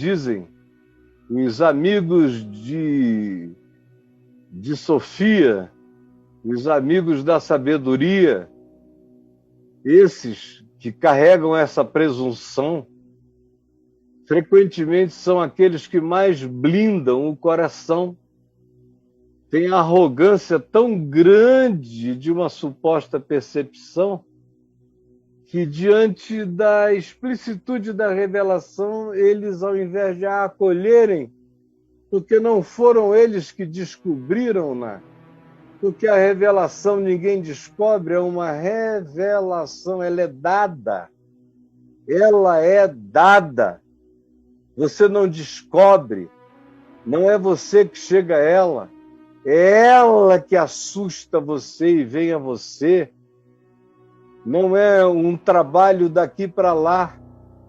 dizem os amigos de Sofia, os amigos da sabedoria, esses que carregam essa presunção, frequentemente são aqueles que mais blindam o coração. Tem a arrogância tão grande de uma suposta percepção que, diante da explicitude da revelação, eles, ao invés de a acolherem, porque não foram eles que descobriram-na, porque a revelação ninguém descobre, é uma revelação, ela é dada. Ela é dada. Você não descobre, não é você que chega a ela, é ela que assusta você e vem a você. Não é um trabalho daqui para lá,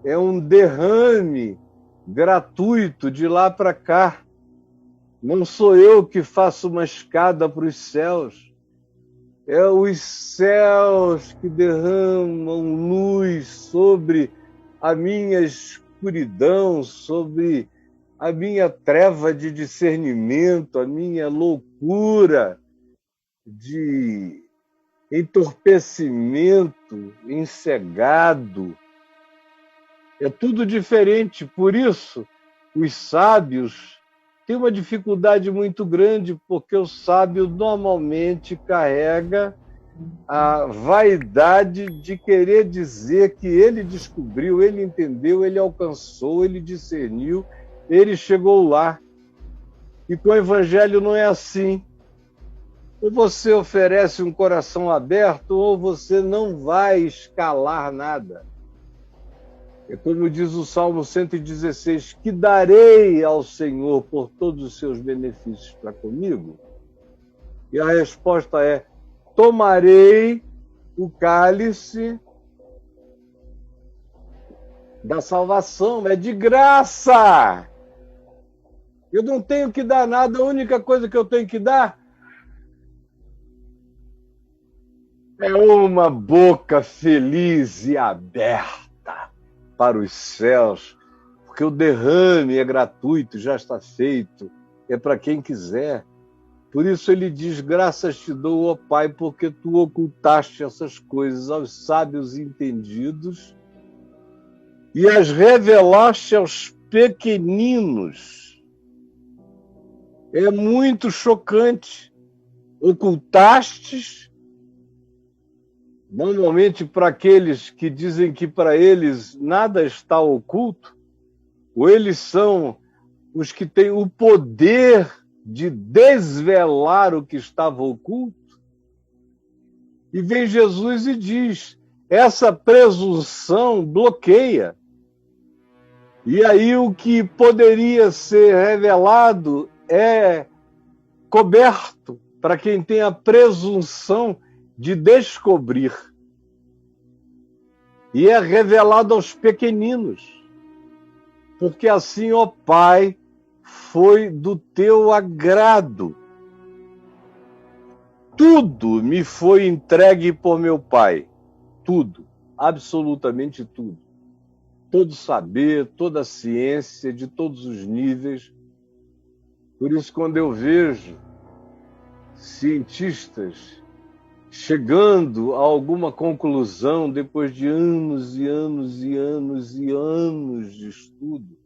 é um derrame gratuito de lá para cá. Não sou eu que faço uma escada para os céus, é os céus que derramam luz sobre a minha escuridão, sobre a minha treva de discernimento, a minha loucura de entorpecimento, encegado. É tudo diferente. Por isso, os sábios têm uma dificuldade muito grande, porque o sábio normalmente carrega a vaidade de querer dizer que ele descobriu, ele entendeu, ele alcançou, ele discerniu, ele chegou lá. E com o Evangelho não é assim. Ou você oferece um coração aberto, ou você não vai escalar nada. É como diz o Salmo 116, que darei ao Senhor por todos os seus benefícios para comigo? E a resposta é, tomarei o cálice da salvação, é de graça. Eu não tenho que dar nada, a única coisa que eu tenho que dar é uma boca feliz e aberta para os céus, porque o derrame é gratuito, já está feito, é para quem quiser. Por isso ele diz, graças te dou, ó Pai, porque tu ocultaste essas coisas aos sábios entendidos e as revelaste aos pequeninos. É muito chocante. Ocultastes, normalmente para aqueles que dizem que para eles nada está oculto, ou eles são os que têm o poder de desvelar o que estava oculto. E vem Jesus e diz, essa presunção bloqueia. E aí o que poderia ser revelado é coberto para quem tem a presunção de descobrir. E é revelado aos pequeninos. Porque assim, ó Pai, foi do teu agrado. Tudo me foi entregue por meu Pai. Tudo. Absolutamente tudo. Todo saber, toda a ciência, de todos os níveis. Por isso, quando eu vejo cientistas chegando a alguma conclusão depois de anos e anos e anos e anos de estudo,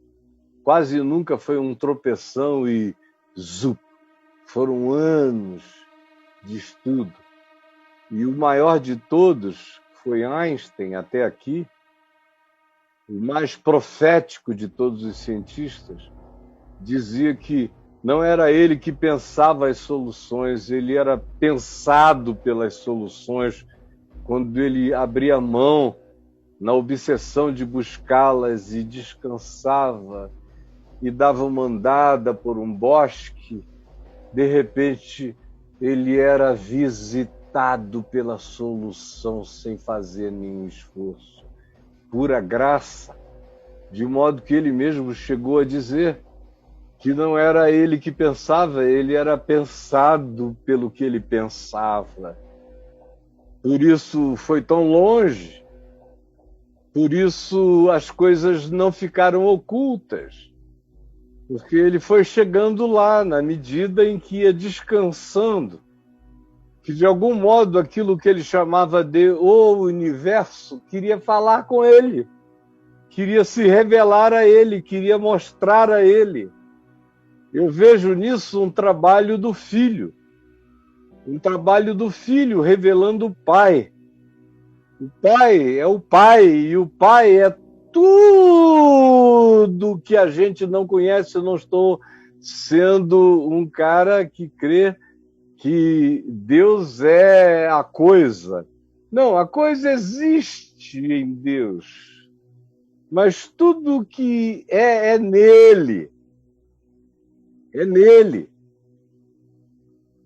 quase nunca foi um tropeção e zup, foram anos de estudo. E o maior de todos foi Einstein até aqui, o mais profético de todos os cientistas, dizia que não era ele que pensava as soluções, ele era pensado pelas soluções quando ele abria mão na obsessão de buscá-las e descansava e dava uma andada por um bosque, de repente ele era visitado pela solução sem fazer nenhum esforço. Pura graça, de modo que ele mesmo chegou a dizer que não era ele que pensava, ele era pensado pelo que ele pensava. Por isso foi tão longe, por isso as coisas não ficaram ocultas. Porque ele foi chegando lá na medida em que ia descansando, que de algum modo aquilo que ele chamava de o universo queria falar com ele, queria se revelar a ele, queria mostrar a ele. Eu vejo nisso um trabalho do filho revelando o pai. O pai é o pai, e o pai é tudo que a gente não conhece. Eu não estou sendo um cara que crê que Deus é a coisa. Não, a coisa existe em Deus, mas tudo que é nele. É nele.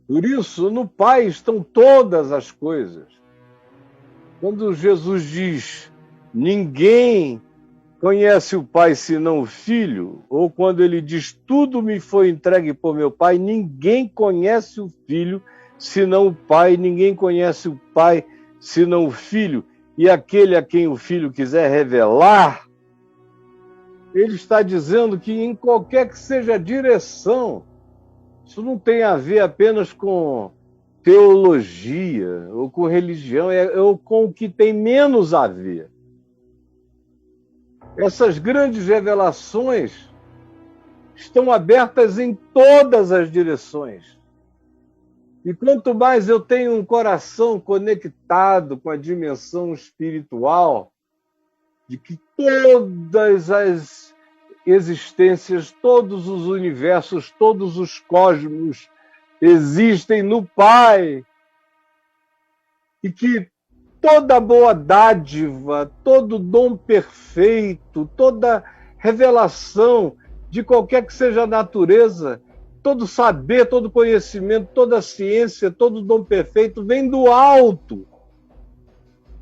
Por isso, no Pai estão todas as coisas. Quando Jesus diz, ninguém conhece o Pai senão o Filho, ou quando ele diz, tudo me foi entregue por meu Pai, ninguém conhece o Filho senão o Pai, ninguém conhece o Pai senão o Filho, e aquele a quem o Filho quiser revelar, ele está dizendo que em qualquer que seja a direção, isso não tem a ver apenas com teologia ou com religião, ou com o que tem menos a ver. Essas grandes revelações estão abertas em todas as direções. E quanto mais eu tenho um coração conectado com a dimensão espiritual, de que todas as existências, todos os universos, todos os cosmos existem no Pai, e que toda boa dádiva, todo dom perfeito, toda revelação de qualquer que seja a natureza, todo saber, todo conhecimento, toda ciência, todo dom perfeito vem do alto,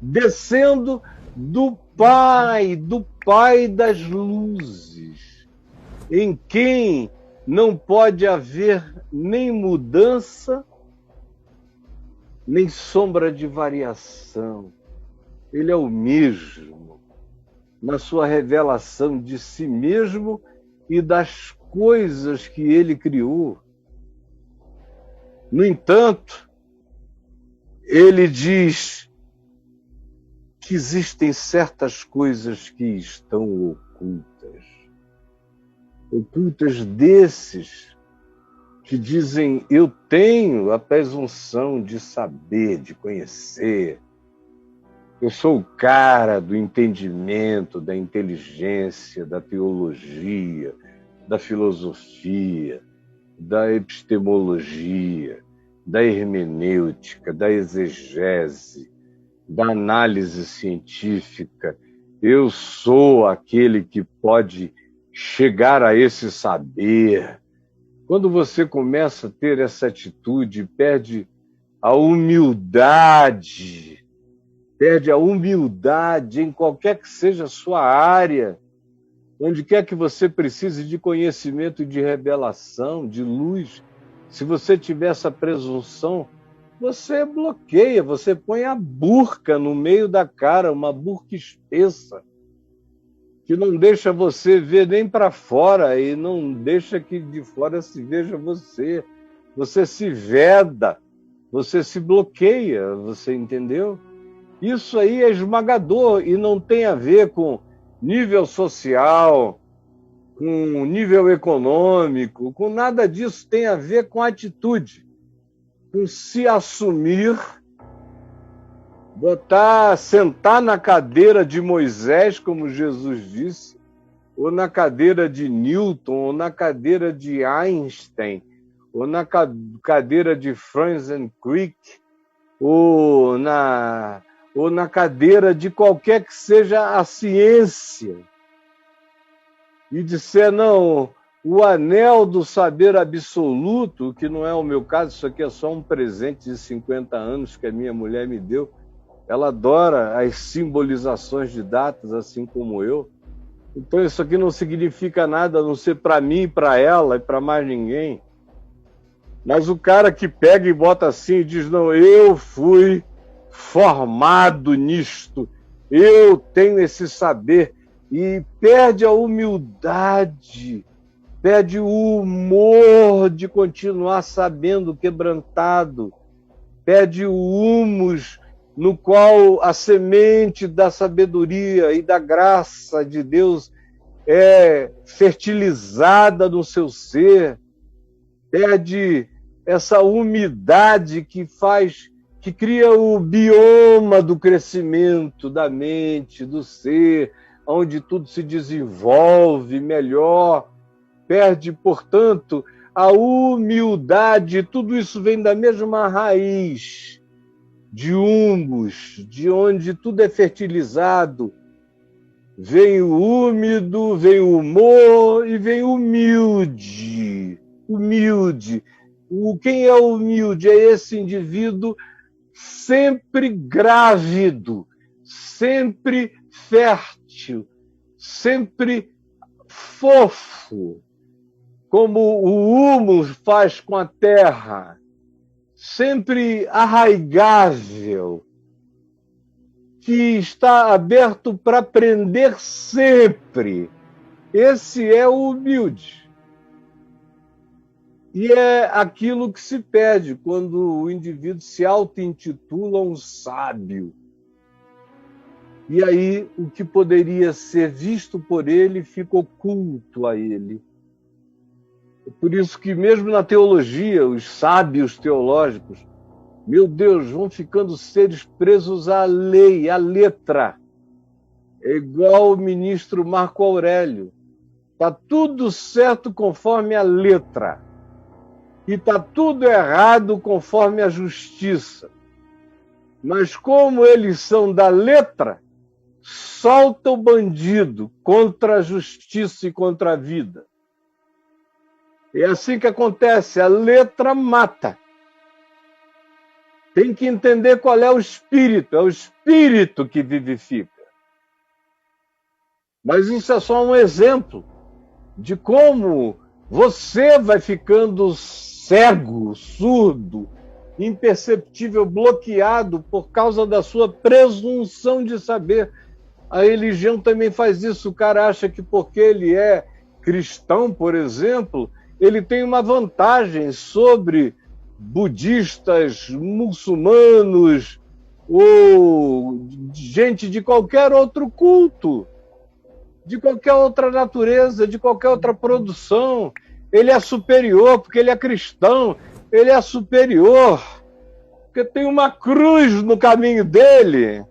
descendo do Pai das luzes, em quem não pode haver nem mudança, nem sombra de variação. Ele é o mesmo na sua revelação de si mesmo e das coisas que ele criou. No entanto, ele diz que existem certas coisas que estão ocultas desses que dizem, eu tenho a presunção de saber, de conhecer, eu sou o cara do entendimento, da inteligência, da teologia, da filosofia, da epistemologia, da hermenêutica, da exegese, da análise científica. Eu sou aquele que pode chegar a esse saber. Quando você começa a ter essa atitude, perde a humildade em qualquer que seja a sua área, onde quer que você precise de conhecimento e de revelação, de luz. Se você tiver essa presunção, você bloqueia, você põe a burca no meio da cara, uma burca espessa, que não deixa você ver nem para fora e não deixa que de fora se veja você. Você se veda, você se bloqueia, você entendeu? Isso aí é esmagador e não tem a ver com nível social, com nível econômico, com nada disso. Tem a ver com atitude, com se assumir, sentar na cadeira de Moisés, como Jesus disse, ou na cadeira de Newton, ou na cadeira de Einstein, ou na cadeira de Francis Crick, ou na cadeira de qualquer que seja a ciência, e disser, não, o anel do saber absoluto, que não é o meu caso, isso aqui é só um presente de 50 anos que a minha mulher me deu, ela adora as simbolizações de datas, assim como eu, então isso aqui não significa nada, a não ser para mim, para ela e para mais ninguém. Mas o cara que pega e bota assim e diz, não, eu fui formado nisto, eu tenho esse saber, e perde a humildade, perde o humor de continuar sabendo quebrantado, perde o humus no qual a semente da sabedoria e da graça de Deus é fertilizada no seu ser, perde essa umidade que cria o bioma do crescimento da mente, do ser, onde tudo se desenvolve melhor, perde, portanto, a humildade. Tudo isso vem da mesma raiz de humus, de onde tudo é fertilizado. Vem o úmido, vem o humor e vem o humilde. Humilde. Quem é humilde? É esse indivíduo sempre grávido, sempre fértil, sempre fofo, como o humus faz com a terra, sempre arraigável, que está aberto para aprender sempre. Esse é o humilde. E é aquilo que se perde quando o indivíduo se auto-intitula um sábio. E aí o que poderia ser visto por ele fica oculto a ele. É por isso que mesmo na teologia, os sábios teológicos, meu Deus, vão ficando seres presos à lei, à letra. É igual o ministro Marco Aurélio. Está tudo certo conforme a letra. E está tudo errado conforme a justiça. Mas como eles são da letra, solta o bandido contra a justiça e contra a vida. É assim que acontece, a letra mata. Tem que entender qual é o espírito que vivifica. Mas isso é só um exemplo de como você vai ficando cego, surdo, imperceptível, bloqueado por causa da sua presunção de saber. A religião também faz isso. O cara acha que porque ele é cristão, por exemplo, ele tem uma vantagem sobre budistas, muçulmanos ou gente de qualquer outro culto, de qualquer outra natureza, de qualquer outra produção. Ele é superior porque ele é cristão, ele é superior porque tem uma cruz no caminho dele.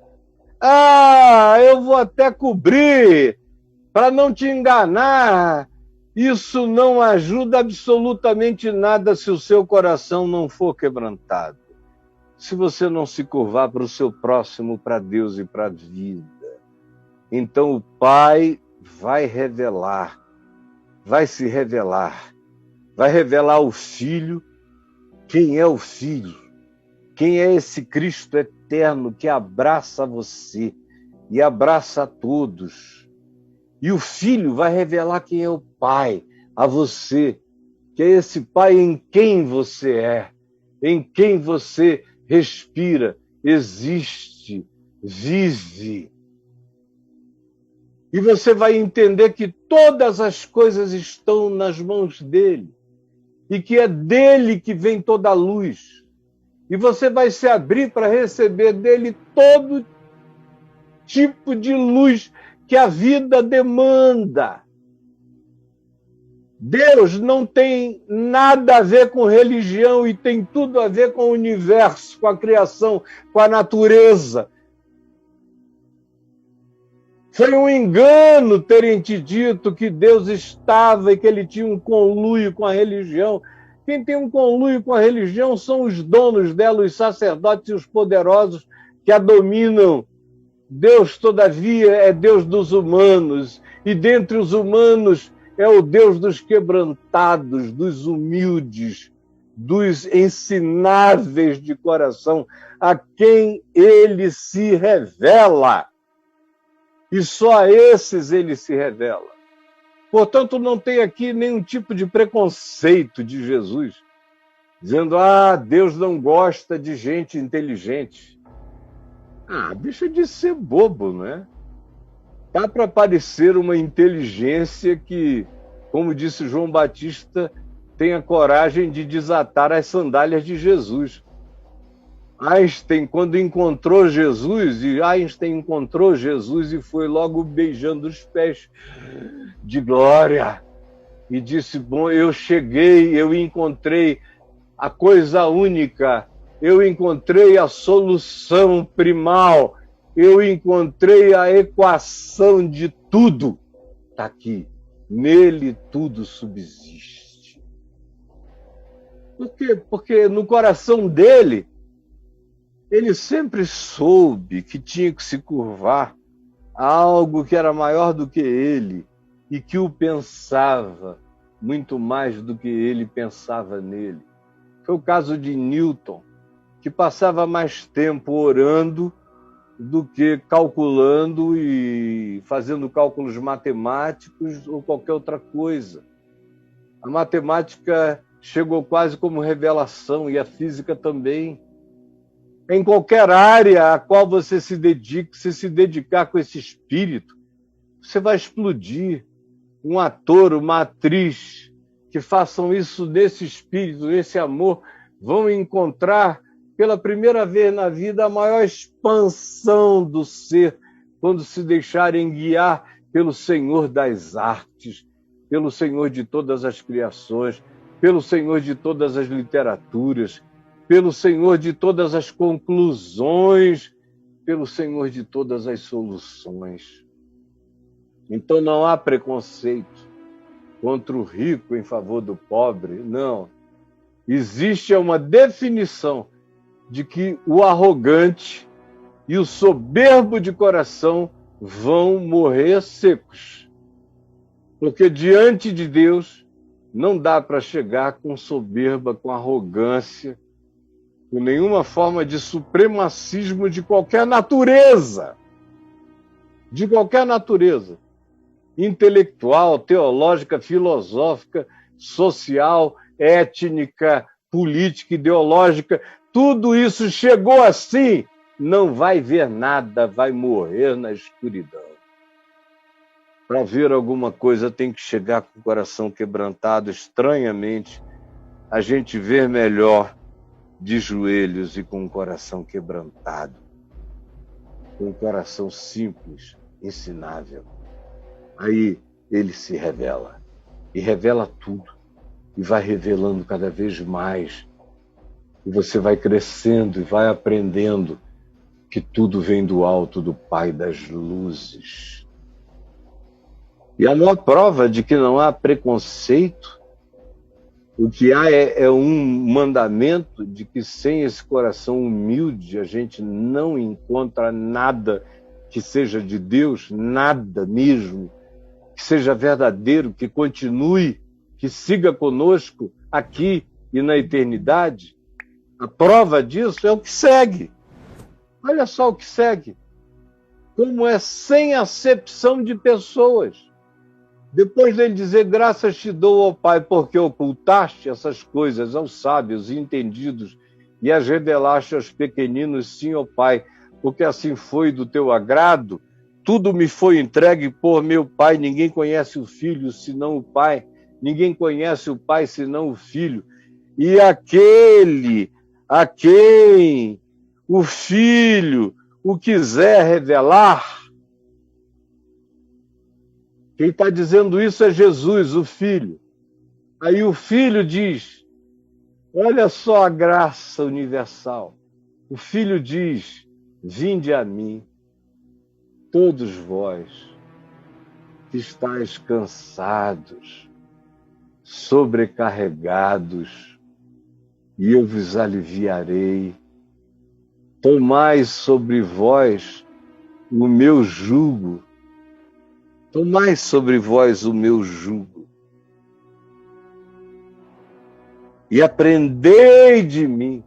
Ah, eu vou até cobrir para não te enganar. Isso não ajuda absolutamente nada se o seu coração não for quebrantado. Se você não se curvar para o seu próximo, para Deus e para a vida. Então o Pai vai revelar, vai se revelar, vai revelar o Filho. Quem é o Filho? Quem é esse Cristo eterno que abraça você e abraça a todos? E o Filho vai revelar quem é o Pai a você, que é esse Pai em quem você é, em quem você respira, existe, vive. E você vai entender que todas as coisas estão nas mãos dele e que é dele que vem toda a luz. E você vai se abrir para receber dele todo tipo de luz que a vida demanda. Deus não tem nada a ver com religião e tem tudo a ver com o universo, com a criação, com a natureza. Foi um engano terem te dito que Deus estava e que ele tinha um conluio com a religião. Quem tem um conluio com a religião são os donos dela, os sacerdotes e os poderosos que a dominam. Deus, todavia, é Deus dos humanos, e dentre os humanos é o Deus dos quebrantados, dos humildes, dos ensináveis de coração, a quem ele se revela. E só a esses ele se revela. Portanto, não tem aqui nenhum tipo de preconceito de Jesus, dizendo, Deus não gosta de gente inteligente. Deixa de ser bobo, não é? Dá para parecer uma inteligência que como disse João Batista, tenha coragem de desatar as sandálias de Jesus. Einstein, quando encontrou Jesus, e foi logo beijando os pés de glória, e disse, bom, eu cheguei, eu encontrei a coisa única, eu encontrei a solução primal, eu encontrei a equação de tudo. Está aqui, nele tudo subsiste. Por quê? Porque no coração dele, ele sempre soube que tinha que se curvar a algo que era maior do que ele e que o pensava muito mais do que ele pensava nele. Foi o caso de Newton, que passava mais tempo orando do que calculando e fazendo cálculos matemáticos ou qualquer outra coisa. A matemática chegou quase como revelação e a física também. Em qualquer área a qual você se dedique, se dedicar com esse espírito, você vai explodir. Um ator, uma atriz que façam isso nesse espírito, nesse amor, vão encontrar pela primeira vez na vida a maior expansão do ser quando se deixarem guiar pelo Senhor das artes, pelo Senhor de todas as criações, pelo Senhor de todas as literaturas, pelo Senhor de todas as conclusões, pelo Senhor de todas as soluções. Então não há preconceito contra o rico em favor do pobre, não. Existe uma definição de que o arrogante e o soberbo de coração vão morrer secos. Porque diante de Deus não dá para chegar com soberba, com arrogância, com nenhuma forma de supremacismo de qualquer natureza. De qualquer natureza. Intelectual, teológica, filosófica, social, étnica, política, ideológica. Tudo isso chegou assim, não vai ver nada, vai morrer na escuridão. Para ver alguma coisa tem que chegar com o coração quebrantado. Estranhamente, a gente vê melhor de joelhos e com o coração quebrantado, com o coração simples, ensinável. Aí ele se revela, e revela tudo, e vai revelando cada vez mais. E você vai crescendo e vai aprendendo que tudo vem do alto do Pai das luzes. E a maior prova de que não há preconceito, o que há é um mandamento de que sem esse coração humilde a gente não encontra nada que seja de Deus, nada mesmo, que seja verdadeiro, que continue, que siga conosco aqui e na eternidade. A prova disso é o que segue. Olha só o que segue. Como é sem acepção de pessoas. Depois dele dizer, graças te dou, ó Pai, porque ocultaste essas coisas aos sábios e entendidos e as revelaste aos pequeninos, sim, ó Pai, porque assim foi do teu agrado. Tudo me foi entregue por meu Pai, ninguém conhece o Filho senão o Pai, ninguém conhece o Pai senão o Filho. E aquele a quem o Filho o quiser revelar, quem está dizendo isso é Jesus, o Filho. Aí o Filho diz, olha só a graça universal. O Filho diz, vinde a mim, todos vós que estáis cansados, sobrecarregados, e eu vos aliviarei. Tomai sobre vós o meu jugo. Tomai sobre vós o meu jugo. E aprendei de mim.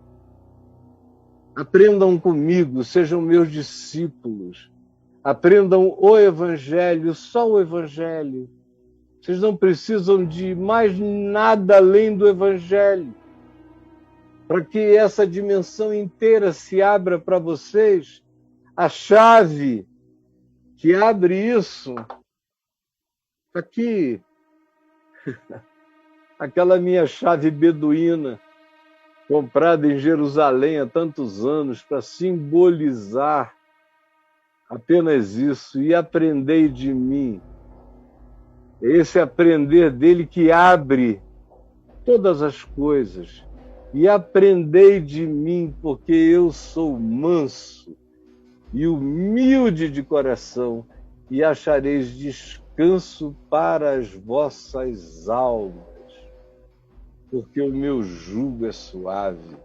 Aprendam comigo, sejam meus discípulos. Aprendam o Evangelho, só o Evangelho. Vocês não precisam de mais nada além do Evangelho. Para que essa dimensão inteira se abra para vocês, a chave que abre isso, aqui, aquela minha chave beduína, comprada em Jerusalém há tantos anos, para simbolizar apenas isso, e aprendei de mim. Esse aprender dele que abre todas as coisas. E aprendei de mim, porque eu sou manso e humilde de coração, e achareis descanso para as vossas almas, porque o meu jugo é suave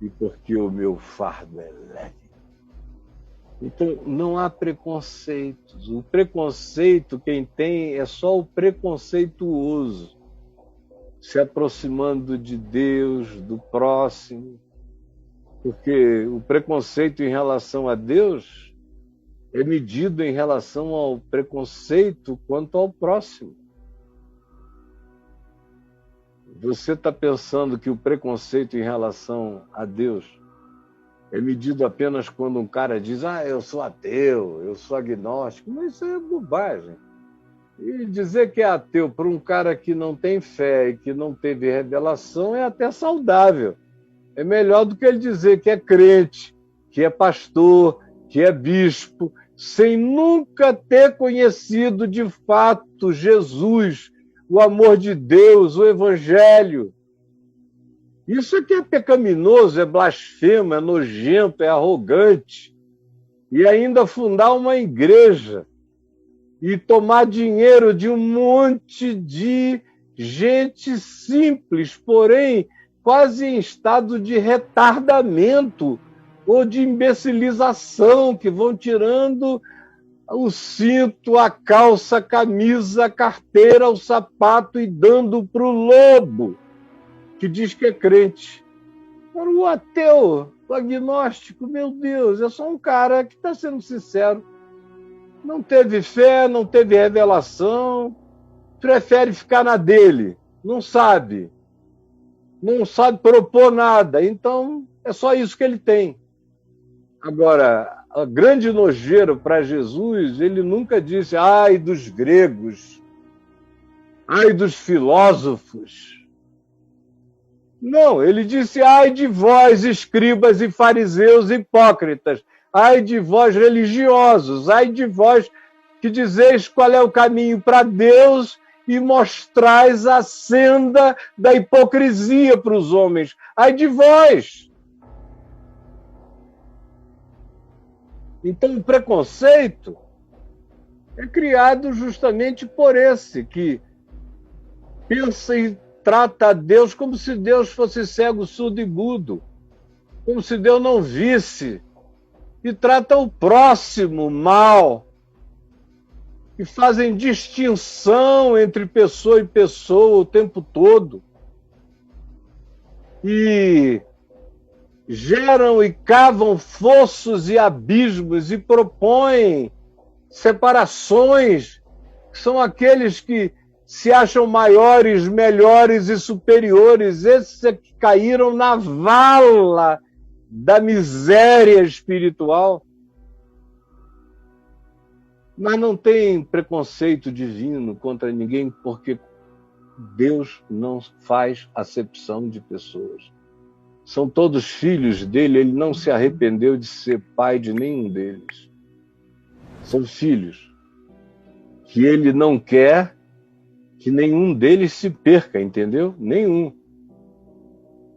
e porque o meu fardo é leve. Então, não há preconceitos. O preconceito, quem tem, é só o preconceituoso, se aproximando de Deus, do próximo, porque o preconceito em relação a Deus é medido em relação ao preconceito quanto ao próximo. Você está pensando que o preconceito em relação a Deus é medido apenas quando um cara diz: eu sou ateu, eu sou agnóstico, mas isso é bobagem. E dizer que é ateu para um cara que não tem fé e que não teve revelação é até saudável. É melhor do que ele dizer que é crente, que é pastor, que é bispo, sem nunca ter conhecido de fato Jesus, o amor de Deus, o Evangelho. Isso aqui é pecaminoso, é blasfemo, é nojento, é arrogante. E ainda fundar uma igreja e tomar dinheiro de um monte de gente simples, porém quase em estado de retardamento ou de imbecilização, que vão tirando o cinto, a calça, a camisa, a carteira, o sapato e dando para o lobo, que diz que é crente. Para o ateu, o agnóstico, meu Deus, é só um cara que está sendo sincero. Não teve fé, não teve revelação, prefere ficar na dele, não sabe propor nada, então é só isso que ele tem. Agora, a grande nojeira para Jesus, ele nunca disse: ai dos gregos, ai dos filósofos. Não, ele disse: ai de vós, escribas e fariseus hipócritas, ai de vós religiosos, ai de vós que dizeis qual é o caminho para Deus e mostrais a senda da hipocrisia para os homens. Ai de vós! Então o preconceito é criado justamente por esse, que pensa e trata a Deus como se Deus fosse cego, surdo e mudo, como se Deus não visse, e trata o próximo mal, e fazem distinção entre pessoa e pessoa o tempo todo, e geram e cavam fossos e abismos e propõem separações, que são aqueles que se acham maiores, melhores e superiores, esses é que caíram na vala da miséria espiritual. Mas não tem preconceito divino contra ninguém, porque Deus não faz acepção de pessoas. São todos filhos dele, ele não se arrependeu de ser pai de nenhum deles. São filhos que ele não quer que nenhum deles se perca, entendeu? Nenhum.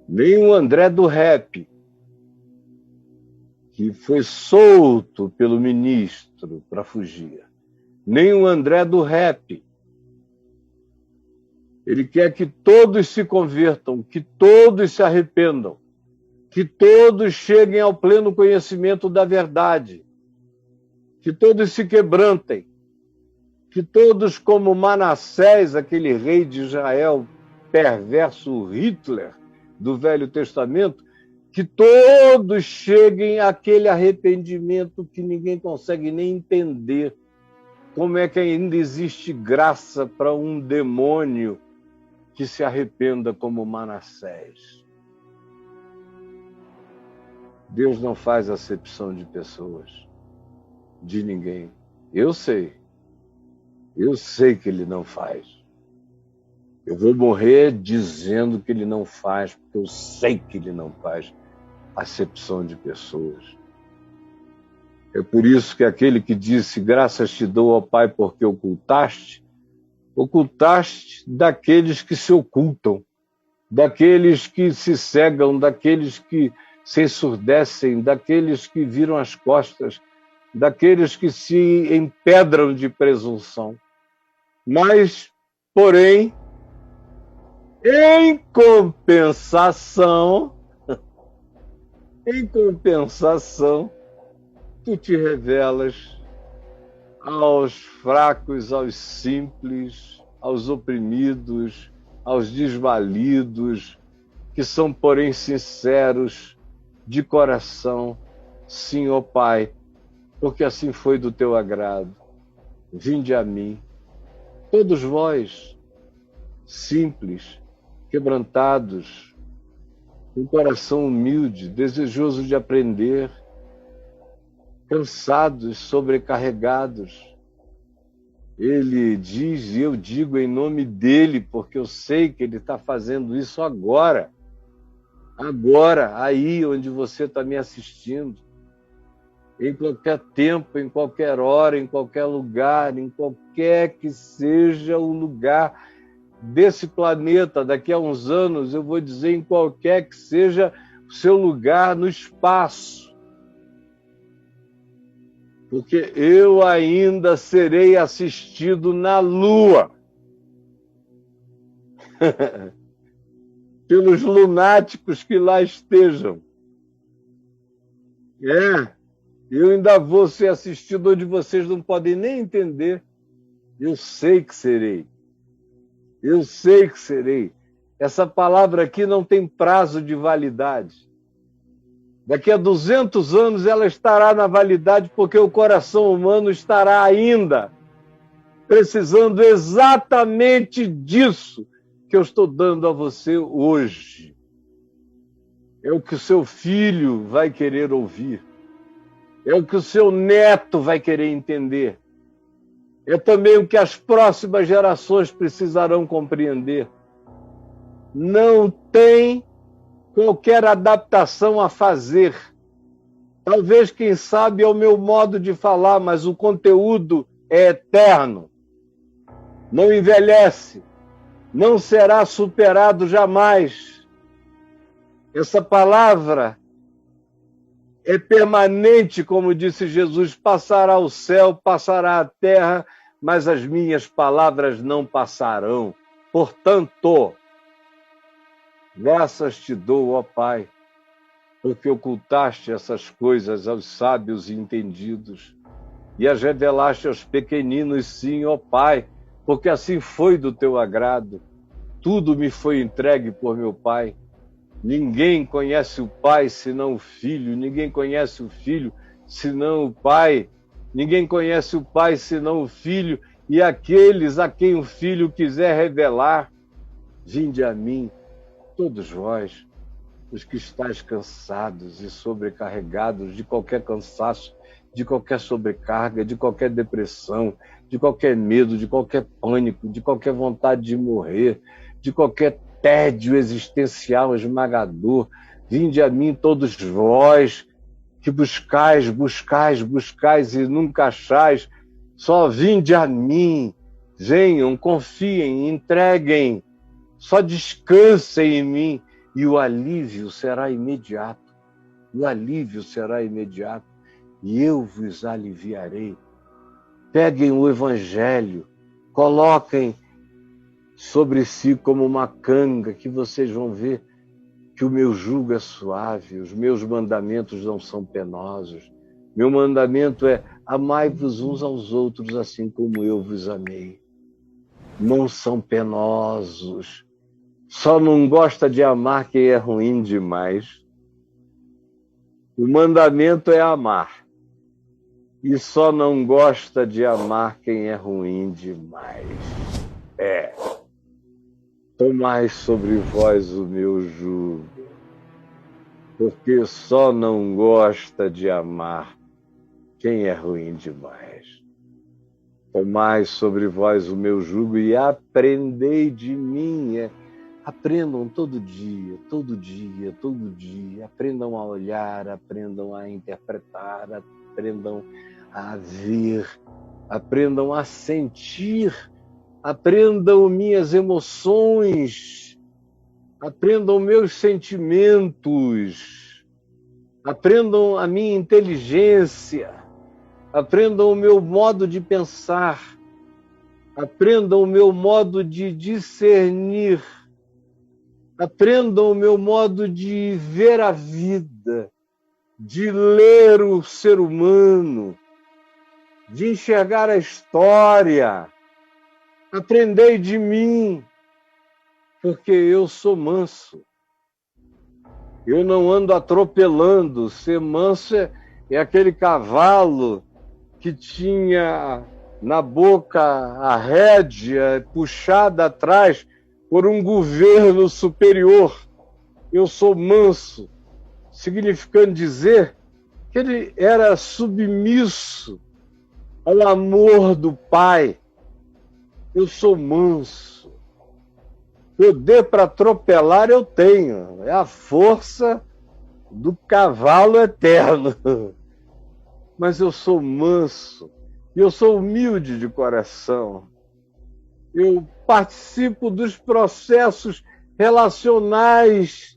Nem o André do Rap, que foi solto pelo ministro para fugir. Nem o André do Rap. Ele quer que todos se convertam, que todos se arrependam, que todos cheguem ao pleno conhecimento da verdade, que todos se quebrantem, que todos, como Manassés, aquele rei de Israel perverso, Hitler do Velho Testamento, que todos cheguem àquele arrependimento que ninguém consegue nem entender. Como é que ainda existe graça para um demônio que se arrependa como Manassés? Deus não faz acepção de pessoas, de ninguém. Eu sei que ele não faz. Eu vou morrer dizendo que ele não faz, porque eu sei que ele não faz acepção de pessoas. É por isso que aquele que disse, graças te dou, ó Pai, porque ocultaste daqueles que se ocultam, daqueles que se cegam, daqueles que se ensurdecem, daqueles que viram as costas, daqueles que se empedram de presunção. Mas, porém, em compensação, tu te revelas aos fracos, aos simples, aos oprimidos, aos desvalidos, que são, porém, sinceros de coração. Sim, ó Pai, porque assim foi do teu agrado. Vinde a mim, todos vós, simples, quebrantados, com coração humilde, desejoso de aprender, cansados, sobrecarregados. Ele diz, e eu digo em nome dele, porque eu sei que ele está fazendo isso agora. Agora, aí onde você está me assistindo. Em qualquer tempo, em qualquer hora, em qualquer lugar, em qualquer que seja o lugar desse planeta. Daqui a uns anos, eu vou dizer em qualquer que seja o seu lugar no espaço. Porque eu ainda serei assistido na Lua pelos lunáticos que lá estejam. Eu ainda vou ser assistido onde vocês não podem nem entender. Eu sei que serei. Eu sei que serei. Essa palavra aqui não tem prazo de validade. Daqui a 200 anos ela estará na validade, porque o coração humano estará ainda precisando exatamente disso que eu estou dando a você hoje. É o que o seu filho vai querer ouvir. É o que o seu neto vai querer entender. É também o que as próximas gerações precisarão compreender. Não tem qualquer adaptação a fazer. Talvez, quem sabe, é o meu modo de falar, mas o conteúdo é eterno. Não envelhece, não será superado jamais. Essa palavra é permanente, como disse Jesus, passará o céu, passará a terra, mas as minhas palavras não passarão. Portanto, graças te dou, ó Pai, porque ocultaste essas coisas aos sábios e entendidos e as revelaste aos pequeninos, sim, ó Pai, porque assim foi do teu agrado. Tudo me foi entregue por meu Pai. Ninguém conhece o Pai senão o Filho, ninguém conhece o Filho senão o Pai, ninguém conhece o Pai senão o Filho, e aqueles a quem o Filho quiser revelar. Vinde a mim, todos vós, os que estáis cansados e sobrecarregados de qualquer cansaço, de qualquer sobrecarga, de qualquer depressão, de qualquer medo, de qualquer pânico, de qualquer vontade de morrer, de qualquer tédio existencial esmagador. Vinde a mim todos vós que buscais, buscais, buscais e nunca achais. Só vinde a mim, venham, confiem, entreguem, só descansem em mim e o alívio será imediato. O alívio será imediato e eu vos aliviarei. Peguem o Evangelho, coloquem sobre si como uma canga, que vocês vão ver que o meu jugo é suave, os meus mandamentos não são penosos. Meu mandamento é: amai-vos uns aos outros assim como eu vos amei. Não são penosos. Só não gosta de amar quem é ruim demais. O mandamento é amar. E só não gosta de amar quem é ruim demais. Tomai sobre vós o meu jugo, porque só não gosta de amar quem é ruim demais. Tomai sobre vós o meu jugo e aprendei de mim. Aprendam todo dia, todo dia, todo dia. Aprendam a olhar, aprendam a interpretar, aprendam a ver, aprendam a sentir, aprendam minhas emoções, aprendam meus sentimentos, aprendam a minha inteligência, aprendam o meu modo de pensar, aprendam o meu modo de discernir, aprendam o meu modo de ver a vida, de ler o ser humano, de enxergar a história. Aprendei de mim, porque eu sou manso. Eu não ando atropelando. Ser manso é aquele cavalo que tinha na boca a rédea puxada atrás por um governo superior. Eu sou manso, significando dizer que ele era submisso ao amor do Pai. Eu sou manso. Poder para atropelar eu tenho. É a força do cavalo eterno. Mas eu sou manso. E eu sou humilde de coração. Eu participo dos processos relacionais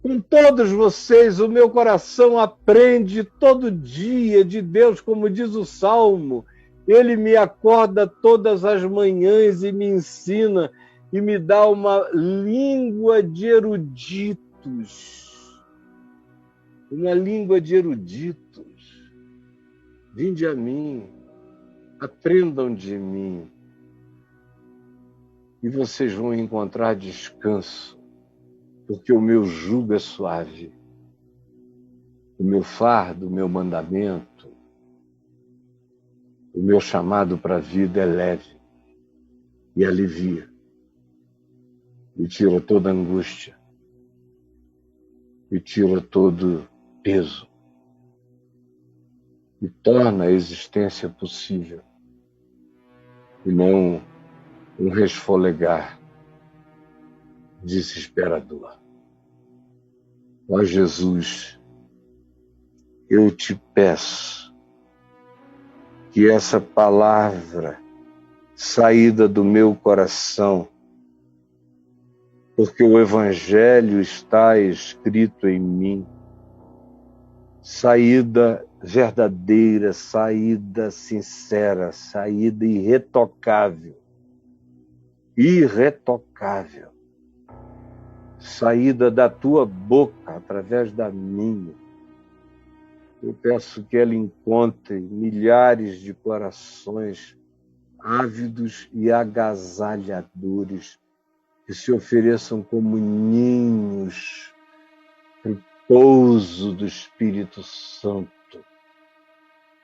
com todos vocês. O meu coração aprende todo dia de Deus, como diz o Salmo. Ele me acorda todas as manhãs e me ensina e me dá uma língua de eruditos. Uma língua de eruditos. Vinde a mim, aprendam de mim, e vocês vão encontrar descanso, porque o meu jugo é suave, o meu fardo, o meu mandamento, o meu chamado para a vida é leve e alivia, e tira toda angústia, e tira todo peso, e torna a existência possível, e não um resfolegar desesperador. Ó Jesus, eu te peço que essa palavra saída do meu coração, porque o Evangelho está escrito em mim, saída verdadeira, saída sincera, saída irretocável, saída da tua boca através da minha. Eu peço que ela encontre milhares de corações ávidos e agasalhadores que se ofereçam como ninhos para o pouso do Espírito Santo,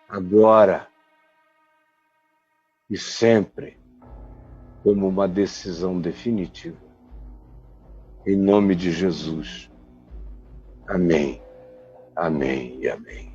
agora e sempre, como uma decisão definitiva. Em nome de Jesus. Amém, amém e amém.